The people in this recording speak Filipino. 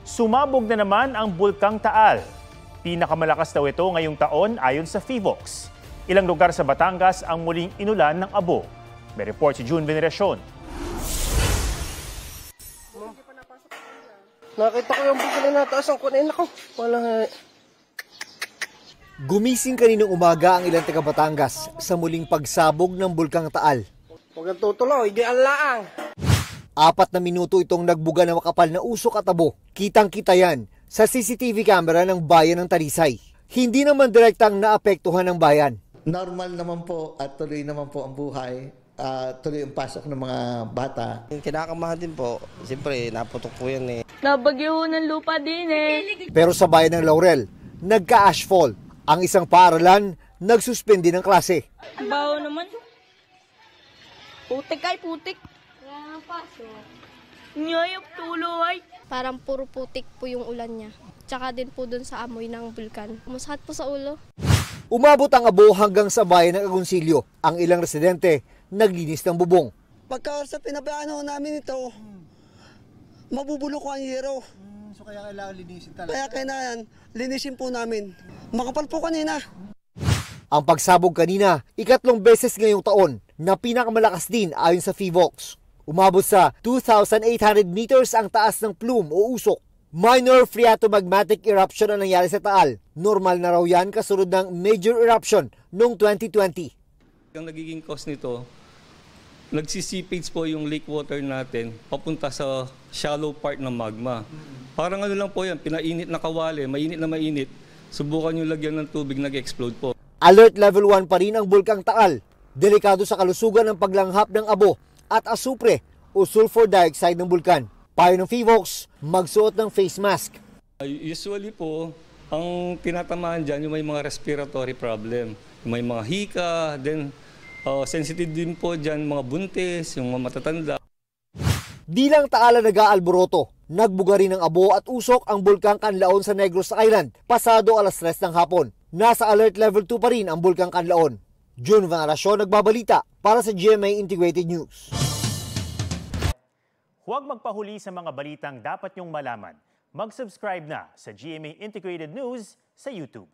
Sumabog na naman ang Bulkang Taal. Pinakamalakas daw ito ngayong taon ayon sa PHIVOLCS. Ilang lugar sa Batangas ang muling inulan ng abo. May report si June Veneracion. Nakita ko yung bigla na taas ang kunin ako. Wala. Gumising kaninang umaga ang ilang taga Batangas sa muling pagsabog ng Bulkang Taal. Huwag ang tutuloy, di ang laang. 4 na minuto itong nagbuga ng makapal na usok at abo. Kitang-kita yan sa CCTV camera ng bayan ng Talisay. Hindi naman direktang naapektuhan ng bayan. Normal naman po at tuloy naman po ang buhay. Tuloy ang pasok ng mga bata. Kinakamahan din po. Siyempre, naputok po yan eh. Nabagyo ng lupa din eh. Pero sa bayan ng Laurel, nagka-ashfall. Ang isang paaralan, nagsuspindi ng klase. Baho naman. Putik ay putik. Kaya paso. Nyayok tulo ay. Parang puro putik po yung ulan niya. Tsaka din po dun sa amoy ng bulkan. Masakit po sa ulo. Umabot ang abo hanggang sa bayan ng Agoncillo. Ang ilang residente, naglinis ng bubong. Pagka sa pinabayaan namin ito, mabubulok ko ang hero. So kaya kailangan linisin talaga? Kaya kailangan linisin po namin. Makapal po kanina. Ang pagsabog kanina, 3 beses ngayong taon na pinakamalakas din ayon sa PHIVOLCS. Umabot sa 2,800 meters ang taas ng plume o usok. Minor phreatomagmatic eruption ang nangyari sa Taal. Normal na raw yan kasunod ng major eruption noong 2020. Ang nagiging cause nito, nagsisipage po yung lake water natin papunta sa shallow part ng magma. Parang ano lang po yan, pinainit na kawali, mainit na mainit. Subukan yung lagyan ng tubig, nag-explode po. Alert level 1 pa rin ang Bulkang Taal. Delikado sa kalusugan ng paglanghap ng abo at asupre o sulfur dioxide ng bulkan. Payo ng PHIVOLCS, magsuot ng face mask. Usually po, ang tinatamaan dyan yung may mga respiratory problem. Yung may mga hika, then sensitive din po dyan mga buntis, yung mga matatanda. Di lang Taal ang nag-aalboroto. Nagbuga rin ng abo at usok ang Bulkang Canlaon sa Negros Island pasado 3:00 ng hapon. Nasa alert level 2 pa rin ang Bulkang Canlaon. June Veneracion nagbabalita para sa GMA Integrated News. Huwag magpahuli sa mga balitang dapat niyong malaman. Mag-subscribe na sa GMA Integrated News sa YouTube.